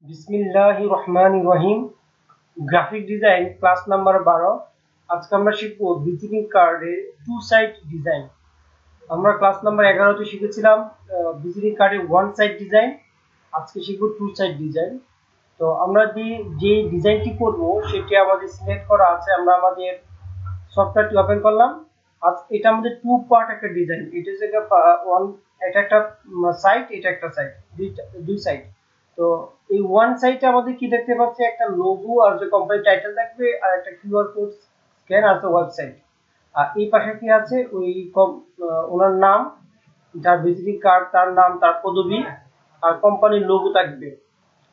বিসমিল্লাহির রহমানির রহিম। Graphic design class number 12। আজকে আমরা শিখব ভিজিটিং কার্ডের টু সাইড ডিজাইন। আমরা ক্লাস নাম্বার 11তে শিখেছিলাম ভিজিটিং কার্ডের ওয়ান সাইড ডিজাইন। আজকে শিখব টু সাইড ডিজাইন। তো আমরা যে ডিজাইনটি করব সেটি আমাদের সিলেক্ট করা আছে। আমরা আমাদের সফটওয়্যারটি ওপেন করলাম। আজ এটা আমাদের টু পার্ট একটা ডিজাইন। এটা হচ্ছে এটা একটা সাইড, এটা একটা সাইড, দুই সাইড। তো এই ওয়ান সাইডে আমাদের কি দেখতে পাচ্ছি, একটা লোগো আর যে কোম্পানি টাইটেল থাকবে, আর একটা কিউআর কোড স্ক্যান আছে ওয়েবসাইট। আর এই পাশে কি আছে, ওই ওনার নাম, যার ভিজিটিং কার্ড, তার নাম, তার পদবি আর কোম্পানির লোগো থাকবে।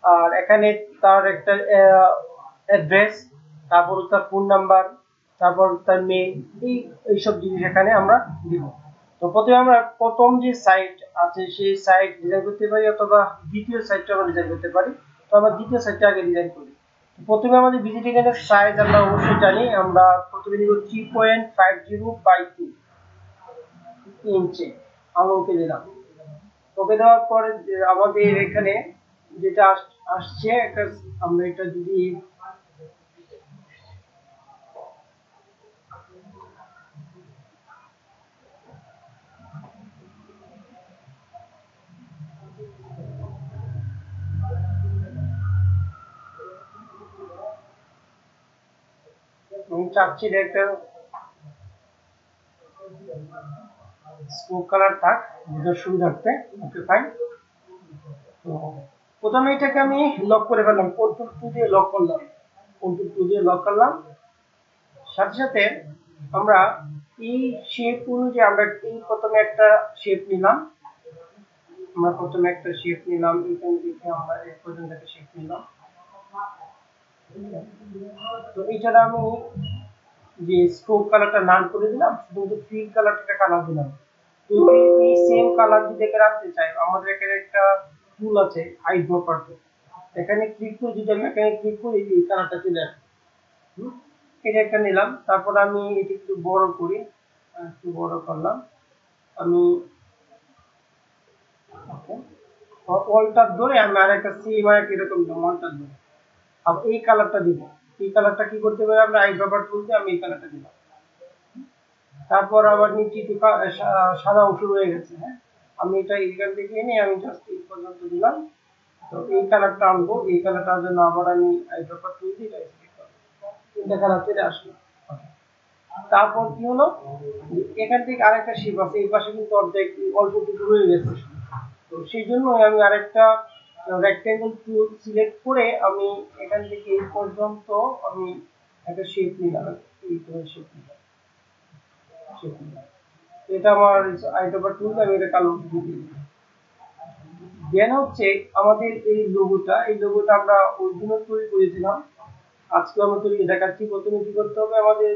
আর এখানে তার একটা অ্যাড্রেস, তারপর তার ফোন নাম্বার, তারপর তার মেইল, এইসব জিনিস এখানে আমরা দিব। তো প্রথমে আমরা প্রথম যে সাইট আছে সেই সাইট ডিজাইন করতে পারি, অথবা দ্বিতীয় সাইটটা আমরা ডিজাইন করতে পারি। তো আমরা দ্বিতীয় সাইটটা আগে ডিজাইন করি। প্রথমে আমাদের ভিজিটিং কার্ডের সাইজ আমরা অবশ্যই জানি। আমরা প্রথমে নিব 3.50 by 2 ইঞ্চি। আমরা ওকে দিলাম। ওকে দেওয়ার পরে আমাদের এখানে যেটা আসছে একটা, আমরা এটা যদি চাচ্ছি একটা স্মোক কালার থাক, বুঝার সুবিধার্থে। ওকে, ফাইন। তো প্রথমে এটাকে আমি লক করে ফেললাম, কন্ট্রোল 2 দিয়ে লক করলাম। কন্ট্রোল 2 দিয়ে লক করলাম। সাথে সাথে আমরা এই শেপ অনুযায়ী আমরা এই প্রথমে একটা শেপ নিলাম। এখান থেকে আমরা এই পর্যন্ত একটা শেপ নিলাম। তো এইটার আমি যে স্ট্রোক কালারটা নান করে দিলাম, শুধু ফিল কালারটা কালার দিলাম। তো এই সেম কালার যদি রাখতে চাই, আমাদের এখানে একটা টুল আছে আইড্রপার। এখানে ক্লিক করে যদি আমি এখানে ক্লিক করি, এই কালারটা চলে আসবে। এটা একটা নিলাম। তারপর আমি এটা একটু বড় করি, একটু বড় করলাম আমি। অল্টার ধরে আমি আর একটা সেম আর এরকম অল্টার ধরে আবার এই কালারটা দিব। এই কালারটা কি করতে পারি, আমরা আইড্রপার টুল দিয়ে আমি এই কালারটা দিলাম। তারপর আবার নিচে একটু সাদা অংশ রয়ে গেছে। হ্যাঁ, আমি এটা এখান থেকে এনে আমি জাস্ট এই পর্যন্ত দিলাম। তো এই কালারটা আনবো, এই কালারটার জন্য আবার আমি আইড্রপার টুল দিয়ে তিনটা কালার চলে আসলো। তারপর কি হলো, এখান থেকে আরেকটা শেপ আছে, এই পাশে কিন্তু অর্ধেক অল্প কিছু রয়ে গেছে। তো সেই জন্য আমি আরেকটা রেক্টেঙ্গল টুল সিলেক্ট করে আমি এখান থেকে এই পর্যন্ত আমি একটা শেপ নিলাম। এই শেপ নিলাম। এটা আমার আইড্রপার টুল, আমি এটা কালো দিয়ে দিই। দেন হচ্ছে আমাদের এই লোগোটা আমরা ওই দিনও তৈরি করেছিলাম, আজকে আমরা তৈরি দেখাচ্ছি। প্রথমে কি করতে হবে, আমাদের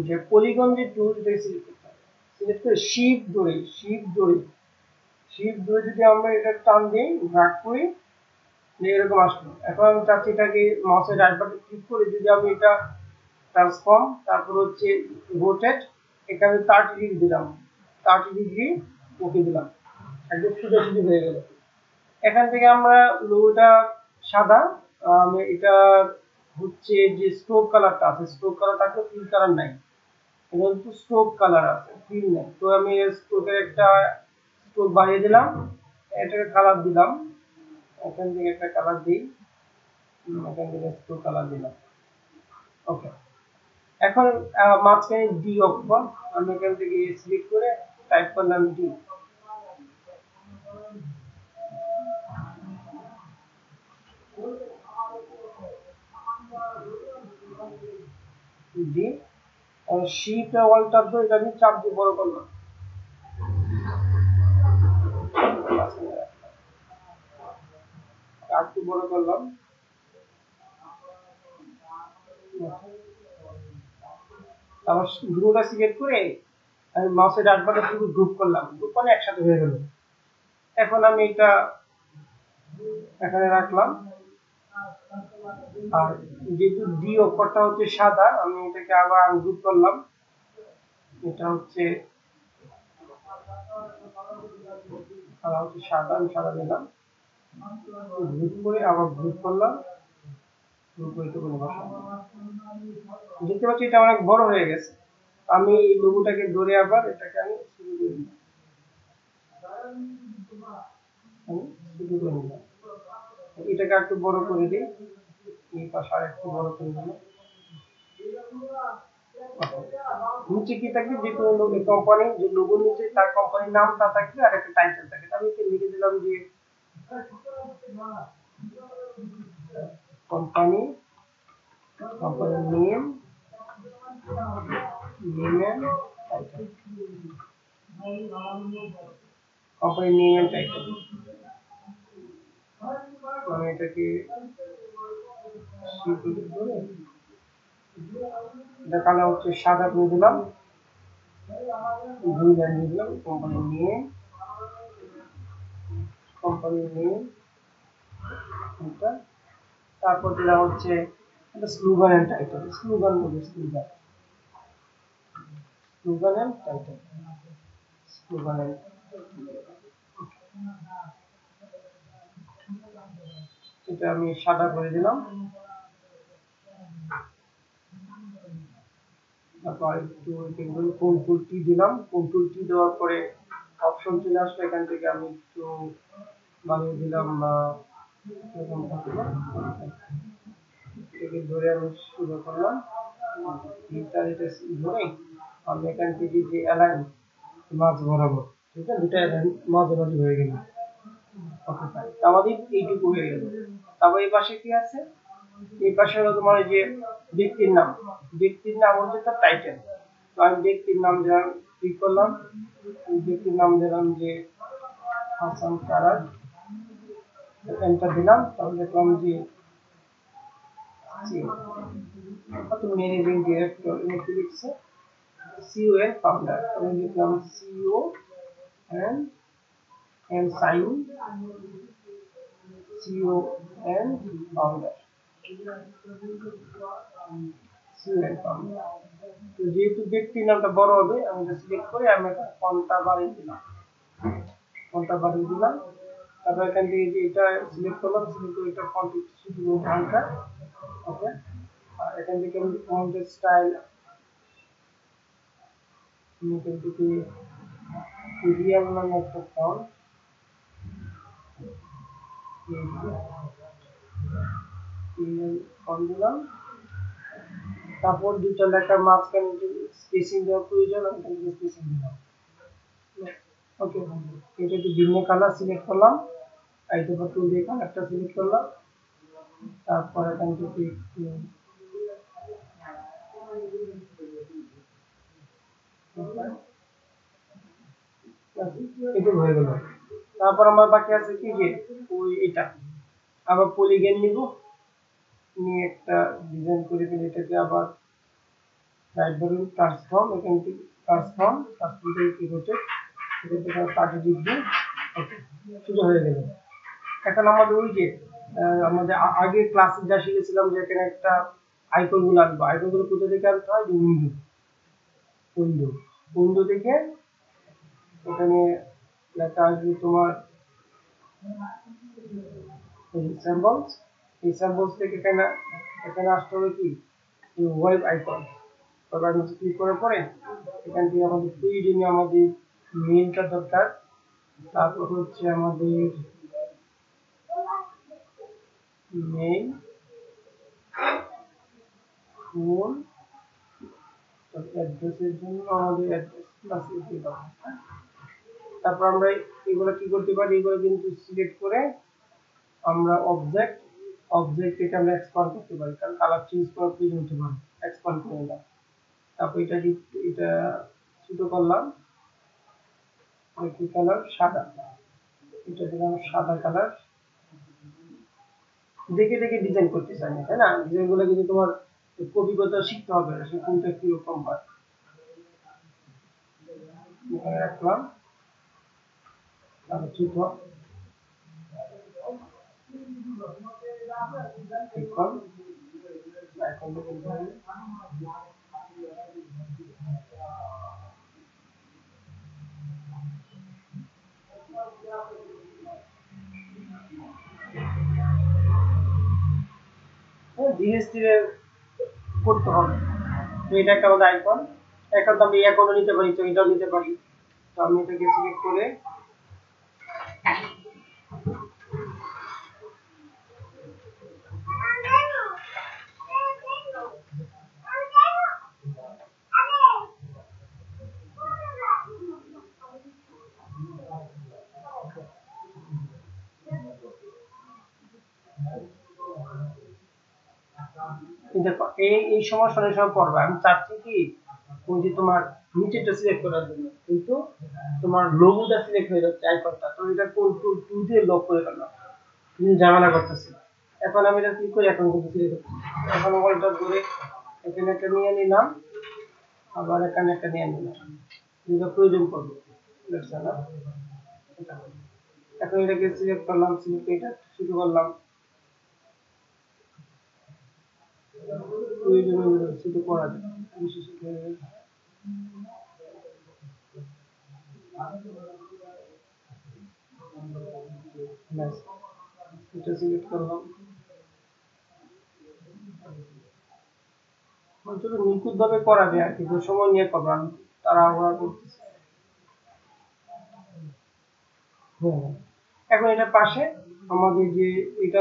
যে পলিগন যে টুল সিলেক্ট করতে হবে। সিলেক্ট করে শিফট ধরে যদি আমরা এটা টান দিই, ড্র্যাগ করি, এরকম আসলো। এখন আমি চাচ্ছি এটাকে মাউসের রাইট বাটন ক্লিক করে যদি আমি এটা ট্রান্সফর্ম, তারপর হচ্ছে রোটেট, এখানে 30 ডিগ্রি দিলাম। 30 ডিগ্রি ওকে দিলাম, একদম সোজাসুজি হয়ে গেল। এখান থেকে আমরা লোগোটা সাদা, আমি এটা হচ্ছে যে স্ট্রোক কালারটা আছে, স্ট্রোক কালারটা ফিল কালার নাই, এটা কিন্তু স্ট্রোক কালার আছে, ফিল নাই। তো আমি স্ট্রোকের একটা স্ট্রোক বাড়িয়ে দিলাম, এটাকে কালার দিলাম। এখান থেকে একটা কালার দিই, এখান থেকে স্ট্রোক কালার দিলাম। ওকে, এখন মাঝখানে ডি অক্ষর আমি এখান থেকে সিলেক্ট করে টাইপ করলাম ডি। ডি শিপটা অল্টার ধরে এটা আমি চাপ দিয়ে বড় করলাম। একটু বড় করলাম। তারপর গ্রুপটা সিলেক্ট করে আমি মাউসের ডান বাটন শুধু গ্রুপ করলাম, গ্রুপ করলে একসাথে হয়ে গেল। এখন আমি এটা এখানে রাখলাম। আর যেহেতু ডি অক্ষরটা হচ্ছে সাদা, আমি এটাকে আবার আনগ্রুপ করলাম। এটা হচ্ছে সাদা, আমি সাদা দিলাম। গ্রুপ করে আবার গ্রুপ করলাম, গ্রুপ করে তো কোনো বসাবো। দেখতে পাচ্ছি এটা অনেক বড় হয়ে গেছে। আমি এই লোগোটাকে ধরে আবার এটাকে আমি শুরু করে দিলাম, এটাকে একটু বড় করে দিই, এই পাশে আর একটু বড় করে দিলাম। নিচে কি থাকবে, যে কোনো লোগো কোম্পানি যে লোগো নিচে তার কোম্পানির নামটা থাকবে আর একটা টাইটেল থাকে। আমি লিখে দিলাম যে কোম্পানি, কোম্পানির নেম, নেম এন্ড টাইটেল, কোম্পানির নেম এন্ড টাইটেল। আমি এটাকে এটা কালার হচ্ছে সাদা করে দিলাম, দুই লাইন দিয়ে দিলাম, কোম্পানির নেম, কোম্পানির নেম এটা, তারপর দিলাম হচ্ছে একটা স্লোগান এন্ড টাইটেল, স্লোগান বলে slogan, slogan and title, slogan and, এটা আমি সাদা করে দিলাম। তারপর একটু কন্ট্রোল টি দিলাম, কন্ট্রোল টি দেওয়ার পরে অপশন চলে আসলো, এখান থেকে আমি একটু বানিয়ে দিলাম এটাকে ধরে আমি শুরু করলাম, এটা ধরে আমি এখান থেকে যে অ্যালাইন মাঝ বরাবর, ঠিক আছে, দুটা অ্যালাইন মাঝামাঝি হয়ে গেল। ওকে ফাইন, আমাদের এইটুকু হয়ে গেল। তারপর এই পাশে কি আছে, এই পাশে হলো তোমার যে ব্যক্তির নাম, ব্যক্তির নাম হচ্ছে তার টাইটেল। তো আমি ব্যক্তির নাম দিলাম, ক্লিক করলাম, ব্যক্তির নাম দিলাম যে হাসান কারাজ, এন্টার দিলাম। তারপর দেখলাম যে ম্যানেজিং ডিরেক্টর কি লিখছে, সিইও এন্ড ফাউন্ডার, আমি লিখলাম CEO and sign, CEO and founder, CEO and founder. তো যেহেতু ব্যক্তির নামটা বড় হবে, আমি এটা সিলেক্ট করে আমি একটা ফন্টটা বাড়িয়ে দিলাম, ফন্টটা বাড়িয়ে দিলাম। তারপর এখান থেকে যে এটা সিলেক্ট করলাম, সিলেক্ট করে এটা ফন্ট শুধু হালকা, ওকে। আর এখান থেকে আমি ফন্টের স্টাইল, এখান থেকে রিয়াল নামে একটা ফন্ট, ফন্ট দিলাম। তারপর দুটো লেখার মাঝখানে স্পেসিং দেওয়ার প্রয়োজন, আমি এখান থেকে স্পেসিং দিলাম, ওকে। এটা একটু ভিন্ন কালার সিলেক্ট করলাম, আইটেম টুল দিয়ে কালারটা সিলেক্ট করলাম। তারপর এখান থেকে একটু এটা হয়ে গেল। তারপর আমার বাকি আছে কি, যে ওই এটা আবার পলিগন নিব, নিয়ে একটা ডিজাইন করে দিলে এটাকে আবার রাইট বাটন ট্রান্সফর্ম, এখান থেকে ট্রান্সফর্ম থেকে কি হচ্ছে, এটা থেকে কাটে দিবে, ওকে, শুরু হয়ে গেল। এখন আমাদের ওই যে আমাদের আগে ক্লাসে যা শিখেছিলাম যে এখানে একটা আইকন গুলো আনবো, আইকন গুলো কোথা থেকে আনতে হয়, উইন্ডো, উইন্ডো, উইন্ডো থেকে এখানে লেখা আসবে তোমার স্যাম্পলস, এই স্যাম্পলস থেকে এখানে এখানে আসতে হবে কি ওয়েব আইকন। তবে আমি ক্লিক করার পরে এখান থেকে আমাদের প্রয়োজনীয় আমাদের মেইলটা দরকার, তারপর হচ্ছে আমাদের মেইল, ফোন, অ্যাড্রেসের জন্য আমাদের অ্যাড্রেস প্লাস দিয়ে দাও। তারপর আমরা এগুলো কি করতে পারি, এগুলো কিন্তু সিলেক্ট করে আমরা অবজেক্ট, অবজেক্ট থেকে আমরা এক্সপান্ড করতে পারি, কারণ কালার চেঞ্জ করার প্রয়োজন হতে পারে, এক্সপান্ড করে নিলাম। তারপর এটা ছোট করলাম, কি কালার, সাদা, এটা দিলাম সাদা কালার। দেখে দেখে ডিজাইন করতে চাই না, তাই না, ডিজাইন গুলো কিন্তু তোমার কপিগত শিখতে হবে, সে কোনটা কিরকম হয়। এখানে রাখলাম, তারপর ছোট এখন এখন ধীরে ধীরে করতে হবে। তো এটা একটা আমাদের আইকন। এখন তো আমি এই আইকনও নিতে পারি, তো এটাও নিতে পারি। তো আমি এটাকে সিলেক্ট করে দেখো এই সমস্যার সব করবে। আমি চাচ্ছি কি ওই যে তোমার নিচেরটা সিলেক্ট করার জন্য, কিন্তু তোমার লোগোটা সিলেক্ট হয়ে যাচ্ছে আইকনটা। তো এটা কন্ট্রোল টু দিয়ে লক করে ফেললাম, কিন্তু ঝামেলা করতেছি। এখন আমি এটা ক্লিক করি, এখন কিন্তু সিলেক্ট হচ্ছে। এখন ওয়ালটা ধরে এখানে একটা নিয়ে নিলাম, আবার এখানে একটা নিয়ে নিলাম, যেটা প্রয়োজন করবে। বুঝছো না? এখন এটাকে সিলেক্ট করলাম, সিলেক্ট এটা শুরু করলাম, প্রয়োজনীয় শুধু করা যায়। বিশেষ করে ব্যাস, এটা সিলেক্ট করলাম। অন্তত নিখুঁত ভাবে করা যায় আর কি, যে সময় নিয়ে করবো আমি তাড়াহুড়া করতেছি। হ্যাঁ, এখন এটা পাশে আমাদের যে এটা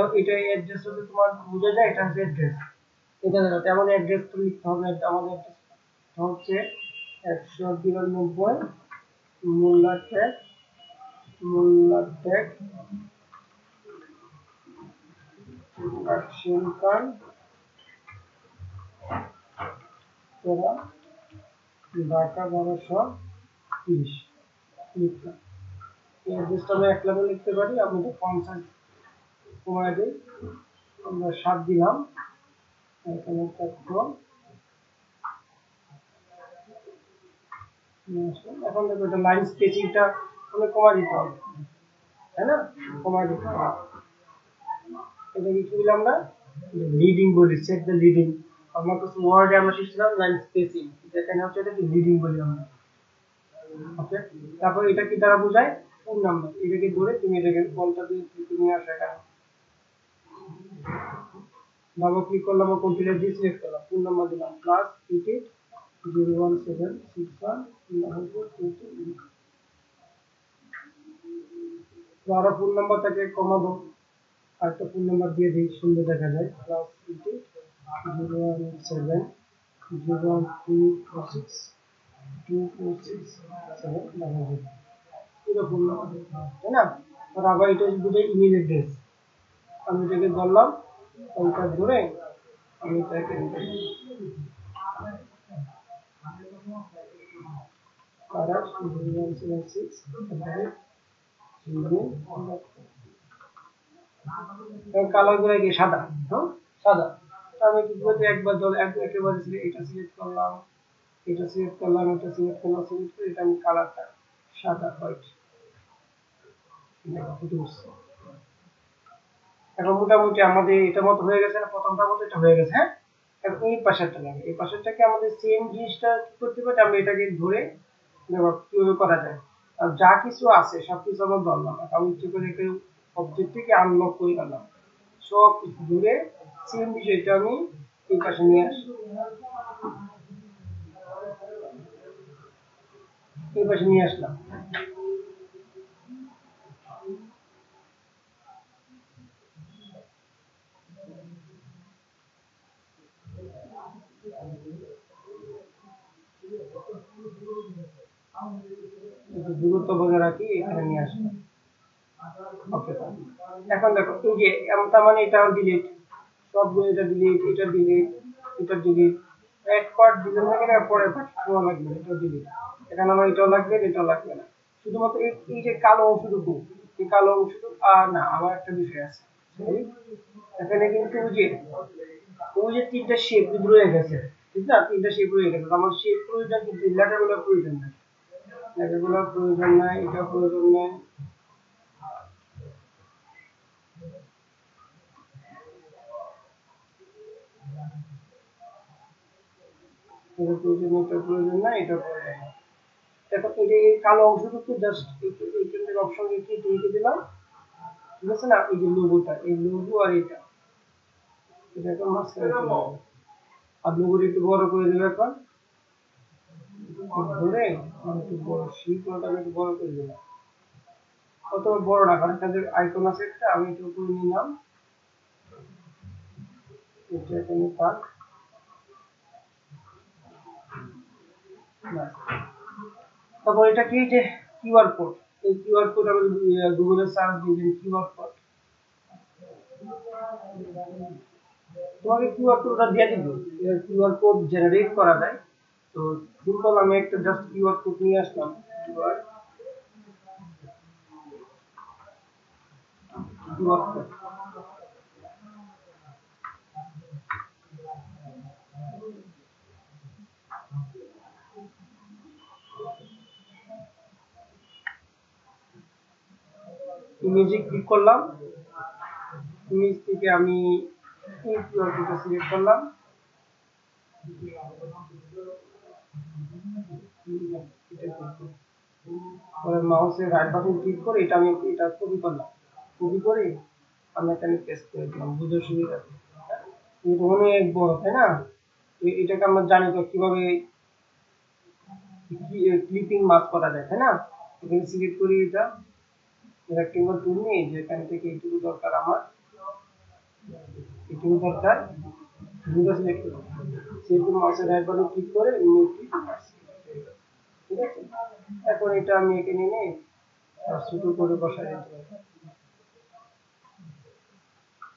অ্যাড্রেস হচ্ছে তোমার বোঝা যায়, এটা হচ্ছে অ্যাড্রেস। এটা জানাতে আমাদের অ্যাড্রেস তো লিখতে হবে। আমাদের অ্যাড্রেস হচ্ছে 192 মোল্লারটেক, মোল্লারটেক অ্যাকশন কার্ড তোরা ঢাকা 1230 লিখলাম। এই অ্যাড্রেসটা আমরা এক লাইনে লিখতে পারি। আমি এটা ফন্ট সাইজ কমায় দিই, আমরা 7 দিলাম। এখানে একটা কম। এখন দেখো এটা লাইন স্পেসিংটা মানে কমায় দিতে হবে, তাই না? কমায় দিতে হবে। এটা কি দিলাম না, লিডিং বলি, সেট দ্য লিডিং। আমরা তো ওয়ার্ডে আমরা শিখছিলাম লাইন স্পেসিং, এখানে হচ্ছে এটা কি লিডিং বলি আমরা। ওকে, তারপর এটা কি দ্বারা বোঝায়? Phone number. এটাকে ধরে তুমি এটাকে কলটা দিয়ে তুমি আসো এখানে, ডাবল ক্লিক করলাম, কন্টিনিউ দিয়ে সিলেক্ট করলাম, ফোন নাম্বার দিলাম +88 01761 9422। তো আরো ফোন নাম্বারটাকে কমাবো, আরেকটা ফোন নাম্বার দিয়ে দিই, সুন্দর দেখা যায়। +88 017 01246 246 7 ফোন নাম্বার, তাই না? আর আবার এটা যদি ইমেল অ্যাড্রেস, আমি এটাকে ধরলাম, ওইটা ধরে আমি এটাকে কালার গুলো কি সাদা? হ্যাঁ, সাদা। আমি কি করতে একবার ধরে একেবারে এটা সিলেক্ট করলাম, এটা সিলেক্ট করলাম, এটা সিলেক্ট করলাম, সিলেক্ট করে এটা আমি কালারটা সাদা হোয়াইট। এখন মোটামুটি আমাদের এটা মতো হয়ে গেছে না, প্রথমটার মতো এটা হয়ে গেছে। হ্যাঁ, এখন এই পাশেরটা লাগে, এই পাশেরটাকে আমাদের সেম জিনিসটা করতে পারি। আমরা এটাকে ধরে কিভাবে করা যায়, আর যা কিছু আছে সবকিছু আমরা ধরলাম, আমি ইচ্ছে করে একটা অবজেক্ট থেকে আনলক করে গেলাম, সব কিছু ধরে সেম বিষয়টা আমি এই পাশে নিয়ে আসি, এই পাশে নিয়ে আসলাম। দূরত্ব বজায় রাখি, এখানে নিয়ে আসলাম। ওকে, এখন দেখো এই যে তার মানে এটা ডিলিট, সবগুলো এটা ডিলিট, এটা ডিলিট, এটা ডিলিট। এক পার্ট ডিলিট হয়ে গেলে পরের পার্ট শোয়া লাগবে, এটা ডিলিট। এখানে আমার এটাও লাগবে, এটাও লাগবে না। শুধুমাত্র এই যে কালো অংশটুকু, এই কালো অংশটুকু। আর না, আমার একটা বিষয় আছে, এখানে কিন্তু ওই যে তিনটা শেপ রয়ে গেছে, ঠিক না? তিনটা শেপ রয়ে গেছে, আমার শেপ প্রয়োজন, কিন্তু লেটারগুলো প্রয়োজন নাই, লেটারগুলো প্রয়োজন নাই, এটা প্রয়োজন নাই। এটা প্রয়োজন, এটা প্রয়োজন না, এটা প্রয়োজন না। দেখো এটা এই কালো অংশটুকু জাস্ট এইখান থেকে অপশন রেখে দিলাম, ঠিক আছে না? এই যে লোগোটা, এই লোগো আর এটা, এটা এখন মাঝখানে চলে যাবে। আর লোগোটা একটু বড় করে দেবে এখন ধরে একটু বড় শিপটা একটু বড় করে দেবে। কত বড় না, কারণ এখানে আইকন আছে একটা, আমি একটু উপরে নিলাম, এটা এখানে থাক। তারপর এটা কি, যে কিউআর কোড, এই কিউআর কোড আমি গুগলে সার্চ দিবেন কিউআর কোড, তোমাকে কিউআর কোডটা দিয়ে দিব। কিউআর কোড জেনারেট করা যায়, তো সিম্পল আমি একটা জাস্ট কিউআর কোড নিয়ে আসলাম। কিউআর কোড ইমেজে ক্লিক করলাম, ইমেজ থেকে আমি এই কিউআর কোডটা সিলেক্ট করলাম, পরে মাউসের রাইট বাটন ক্লিক করে এটা কপি করলাম, কপি করে আমি এখানে পেস্ট করে দিলাম বুঝার সুবিধার্থে। এটা অনেক বড়, তাই না? এটাকে আমরা জানি তো কিভাবে ক্লিপিং মার্ক করা যায়, তাই না? এখানে সিলেক্ট করি, এটা রেক্টেঙ্গল টুল নিয়ে যে এখান থেকে এইটুকু দরকার আমার, এইটুকু দরকার, দুটো সিলেক্ট করব, সেটু মাউসের রাইট বাটন ক্লিক করে ইমেজটি ঠিক আছে। এখন এটা আমি এখানে এনে ছোট করে বসাই দিতে পারি।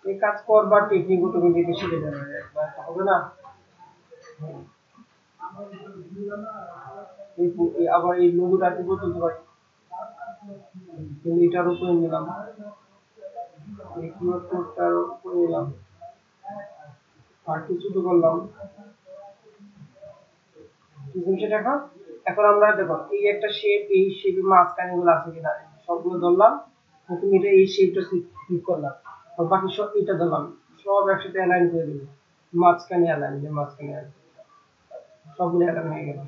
এই কাজ করবার টেকনিক অটোমেটিক শিখে যাবে, একবার হবে না। আবার এই লোগোটা দিব তুলতে পারি, এটার উপরে নিলাম, এই কিউআর কোডটার উপরে নিলাম, আর কিছু তো করলাম, কি জিনিসটা দেখো। এখন আমরা দেখো এই একটা শেপ, এই শেপের মাঝখানে গুলো আছে কিনা সবগুলো ধরলাম, তুমি এটা এই শেপটা ক্লিক করলাম, আর বাকি সব এটা ধরলাম, সব একসাথে অ্যালাইন করে দিল, মাঝখানে অ্যালাইন, যে মাঝখানে সবগুলো অ্যালাইন হয়ে গেল।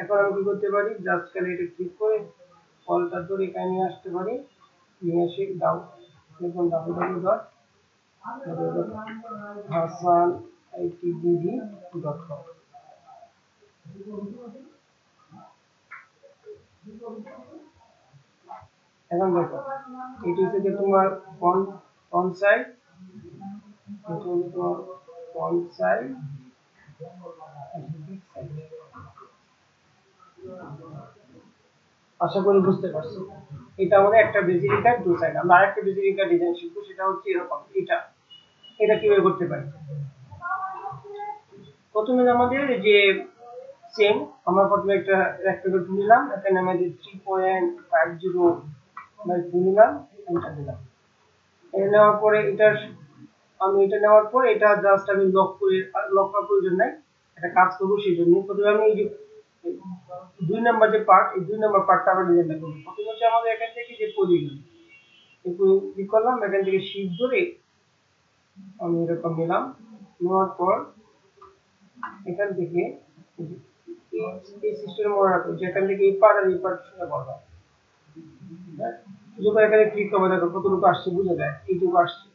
এখন আমি কি করতে পারি, জাস্ট খালি এটা ক্লিক করে কলটা ধরে এখানে নিয়ে আসতে পারি, নিয়ে এসে দাও, দেখুন www.hasanitbd.com। এখন দেখো এটি থেকে তোমার ফন্ট সাইজ, এটা হলো তোমার ফন্ট সাইজ, আশা করি বুঝতে পারছো। এটা আমাদের একটা বেসিলিকার দু সাইড। আমরা আরেকটা বেসিলিকার ডিজাইন শিখবো, সেটা হচ্ছে এরকম। এটা কিভাবে করতে পারি, প্রথমে আমাদের যে সেম, আমরা প্রথমে একটা রেক্টেঙ্গল নিলাম, এখানে আমাদের 3.50 বাই 2 নিলাম, এন্টার দিলাম। এটা নেওয়ার পরে এটা নেওয়ার পর এটা জাস্ট আমি লক করার প্রয়োজন নাই, এটা কাজ করবো সেই জন্য প্রথমে আমি এই যে 2 নাম্বার যে পার্ট, এই 2 নাম্বার পার্টটা আমরা ডিজাইনটা করবো। প্রথমে হচ্ছে আমাদের এখান থেকে যে পলিগন, ক্লিক করলাম, এখান থেকে শিফট ধরে আমি এরকম নিলাম, নেওয়ার পর এখান থেকে এই সিস্টেম মনে রাখো যে এখান থেকে এই পার্ট আর এই পার্ট শুনে করবা, যখন এখানে ক্লিক করবে দেখো কতটুকু আসছে বুঝে যায়, এইটুকু আসছে।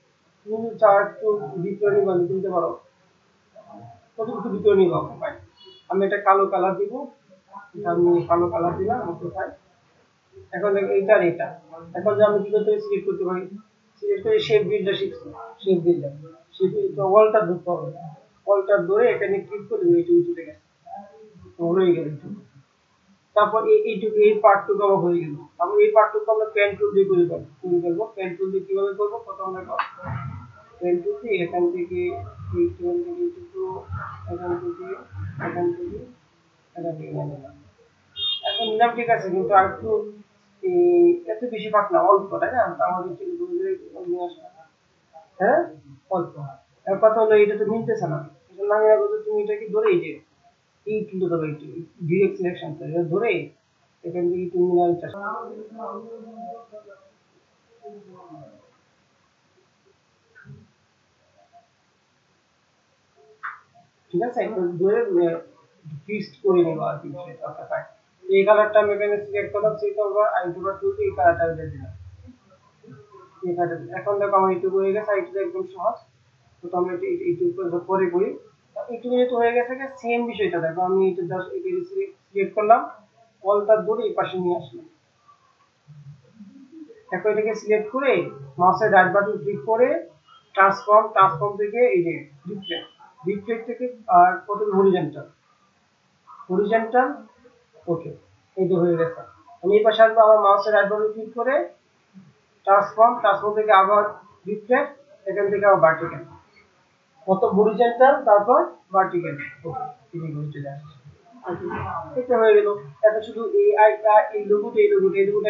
তুমি যদি চাও একটু ভিতরে নিবা নিতে পারো, কতটুকু ভিতরে নিবা, আমি এটা কালো কালার দিব, এটা আমি কালো কালার দিলাম কোথায়। এখন দেখো এইটা আর এটা, এখন যে আমি কি করতে পারি, সিলেক্ট করতে পারি, সিলেক্ট করে শেপ বিল্ডার শিখছি, শেপ বিল্ডার, শেপ ওয়ালটা ধরতে হবে, ওয়ালটা ধরে এখানে ক্লিক করে এইটুকু চলে গেছে, হয়ে গেল এইটুকু। তারপর এইটুকু এই পার্টটুকু আমার হয়ে গেল। তারপর এই পার্টটুকু আমরা পেন টুল দিয়ে করে ফেলবো। পেন টুল দিয়ে কিভাবে করবো, প্রথম দেখো পেন টুল দিয়ে এখান থেকে এইটুকু, এখান থেকে নিলাম। এখন নিলাম ঠিক আছে, কিন্তু আর একটু এত বেশি পাক না, অল্প, তাই না? আমাদের থেকে নিয়ে আসা, হ্যাঁ অল্প। এর কথা হলো এটা তো মিলতেছে না, এটা না মিলার কথা তুমি এটা কি ধরে এই যে এই কিন্তু ধরো এই ডিরেক্ট সিলেকশন এটা ধরে এখান থেকে তুমি মিলার চেষ্টা, ঠিক আছে? এটা ধরে ফিক্সড করে নেবো আর কি, সেটা ওকে ফাইন। এই কালারটা আমি এখানে সিলেক্ট করলাম, সেই কালার আইড্রোবার টুল দিয়ে এই কালারটা দিয়ে দিলাম। ঠিক আছে, এখন দেখো আমার এইটুকু হয়ে গেছে, এইটুকু একদম সহজ। তো আমরা এইটুকু পরে করি। একটু যেহেতু হয়ে গেছে, সেম বিষয়টা দেখো, আমি এটা জাস্ট এটা সিলেক্ট করলাম, অল্টার ধরে এই পাশে নিয়ে আসলাম। দেখো এটাকে সিলেক্ট করে মাউসের রাইট বাটন ক্লিক করে ট্রান্সফর্ম থেকে এই যে রিফ্লেক্ট থেকে আর প্রথমে হরিজন্টাল ওকে, এই তো হয়ে গেছে। আমি এই পাশে আসবো, আমার মাউসের রাইট বাটন ক্লিক করে ট্রান্সফর্ম থেকে আবার রিফ্লেক্ট, এখান থেকে আবার ভার্টিক্যাল, প্রথম হরিজন্টাল তারপর ভার্টিক্যাল। ওকে, চলে আসছে। এটা হয়ে গেল। এখন শুধু এই লোগোটা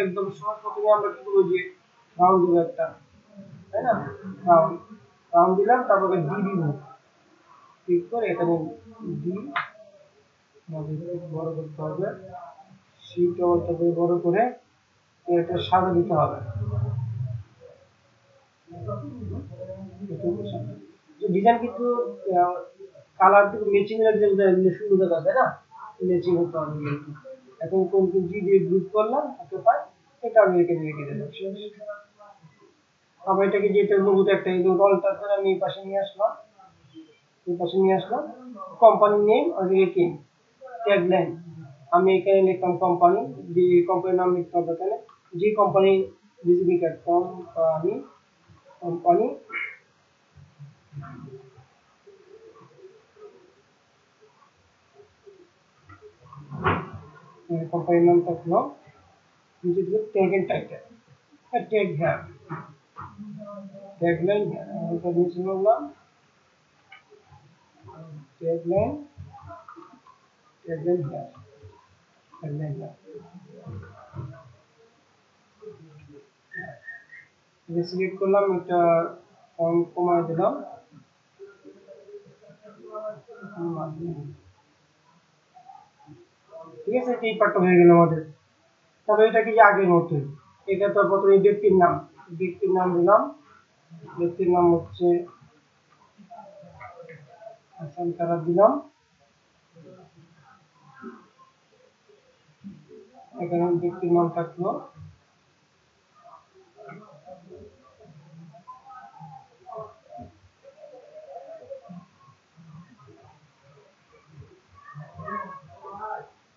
একদম সহজ। প্রথমে আমরা কি করবো, যে রাউন্ড দিব একটা, তাই না? রাউন্ড দিলাম, তারপরে ডি দিব, ক্লিক করে এখানে ডি বড় করতে হবে, শিফট অল্টারটাকে বড় করে এটা সাদা দিতে হবে। ডিজাইন কিন্তু কালার কিন্তু ম্যাচিং এর যে সুন্দর আছে না, ম্যাচিং হতে হবে। এখন কোন কোন দিয়ে গ্রুপ করলাম, ওকে ফাইন, এটা আমি এখানে রেখে দিলাম। আবার এটাকে যেটা লোগোতে একটা এই রলটা করে আমি এই পাশে নিয়ে আসলাম, কোম্পানি নেম আর কি ট্যাগলাইন আমি এখানে লিখলাম কোম্পানি, যে কোম্পানির নাম লিখতে হবে এখানে, যে কোম্পানি ভিজিটিং কার্ড কোম্পানি কোম্পানির নাম থাকলো, নিচে দিল ট্যাগ এন্ড টাইটেল, ট্যাগ হ্যাঁ, ট্যাগলাইন এটা নিচে বললাম ট্যাগলাইন হ্যাঁ, ট্যাগলাইন হ্যাঁ, এটা সিলেক্ট করলাম, এটা ফন্ট কমায় দিলাম, ঠিক আছে। এই পার্টটা হয়ে গেল আমাদের। তবে এটা কি আগের মতোই, এটা তো প্রথমে ব্যক্তির নাম দিলাম, ব্যক্তির নাম হচ্ছে হাসান তারা দিলাম, এখানে ব্যক্তির নাম থাকলো,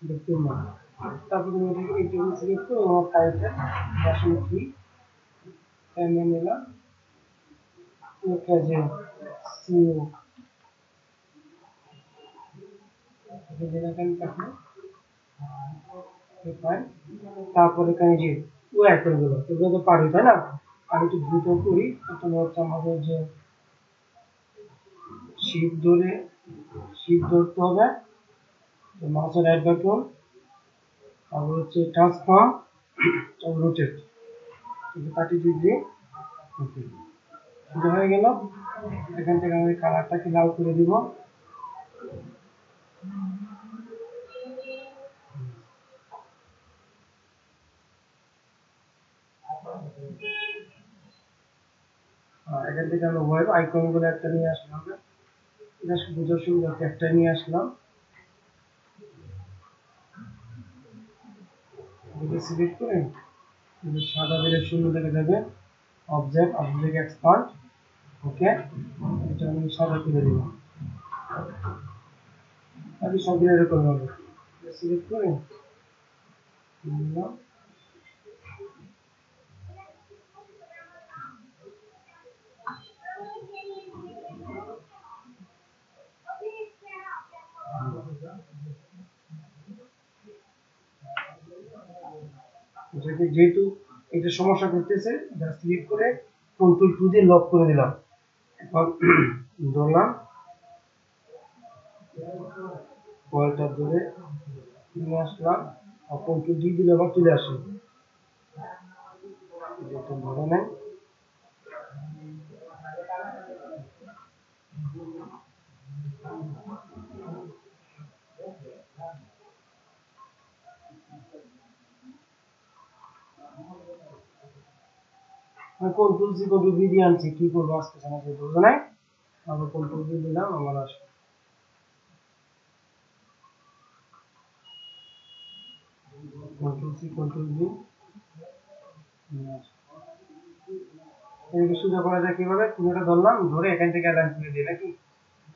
ব্যক্তির নাম। তারপরে এইটা সিলেক্ট করে আমার টাইটেল আসলে কি এমএ নিলাম, যে সিও এখানে থাকলো, তারপরে এখানে যে ও এক করে দেবো, এগুলো তো পারি, তাই না? আমি একটু দ্রুত করি। প্রথমে হচ্ছে আমাদের যে শিফট ধরতে হবে, মাউসের রাইট বাটন, তারপর হচ্ছে ট্রান্সফর্ম, রোটেট 30 ডিগ্রি। ওকে, এটা হয়ে গেল। এখান থেকে আমি কালারটাকে লাল করে দিব, এখান থেকে আমি ওয়েব আইকন গুলো একটা নিয়ে আসলাম, এটা বুঝার সুবিধার্থে একটা নিয়ে আসলাম, সিলেক্ট করে সাদা দিলে শূন্য থেকে যাবে, অবজেক্ট এক্সপান্ড, ওকে, এটা আমি সাদা করে দিলাম, আমি সবগুলো এরকম হবে। সিলেক্ট করে নিলাম, যেহেতু এটা সমস্যা করতেছে, সিলেক্ট করে কন্ট্রোল 2 দিয়ে লক করে দিলাম। এখন ধরলাম কয়েলটা ধরে নিয়ে আসলাম, কন্ট্রোল ডি দিলে আবার চলে আসে, এটা ধরে নেয়। কন্ট্রোল সি কন্ট্রোল ভি দিয়ে আনছি, কি করবো আসতেছে না, যেহেতু বুঝো নাই, আবার কন্ট্রোল ভি দিলাম, আমার আসবে। কন্ট্রোল সি কন্ট্রোল ভি, এদিকে সোজা করা যায় কিভাবে? তুমি এটা ধরলাম, ধরে এখান থেকে অ্যালাইন করে দিই নাকি?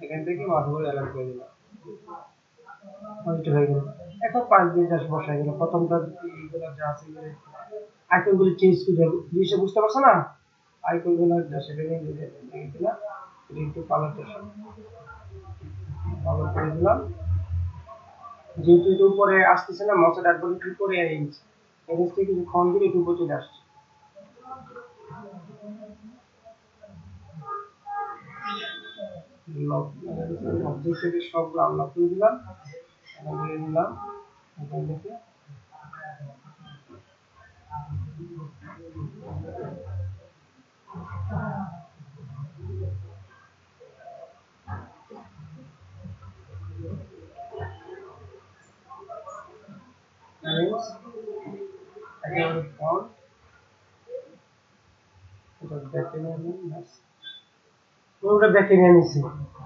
এখান থেকে মাথা ধরে অ্যালাইন করে দিলাম, ওইটা হয়ে গেল। এখন 5 দিয়ে জাস্ট বসাই গেল। প্রথমটা এইগুলো যা আছে এগুলো আইকনগুলো চেঞ্জ করে দেবো। জিনিসটা বুঝতে পারছো না? আইকনগুলো জাস্ট এখানে দিয়ে দিলাম, এটা একটু কালারটা ভালো করে দিলাম। যেহেতু এটা উপরে আসতেছে না, মাউসের ডান বাটন ক্লিক করে অ্যারেঞ্জ, অ্যারেঞ্জ থেকে কিছু ফন্ট দিলে একটু উপরে চলে আসছে। লক অবজেক্ট থেকে সবগুলো আনলক করে দিলাম, এখান থেকে নিলাম, এখান থেকে অ্যারেঞ্জ, একেবারে ফন্ট, এটা ব্যাকে নিয়ে নিন, ব্যাস। ওটা ব্যাকে নিয়ে নিছি,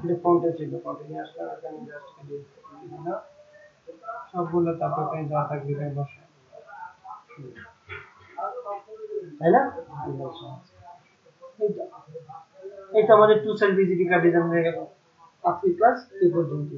এটা ফন্টে ছিল, ফন্টে নিয়ে আসলাম, এখানে জাস্ট দিয়ে দিলাম সবগুলো, তারপর এখানে যা থাকবে এখানে বসে, তাই না? এইটা আমাদের two side visiting card design হয়ে গেল। আজকের ক্লাস এই পর্যন্ত।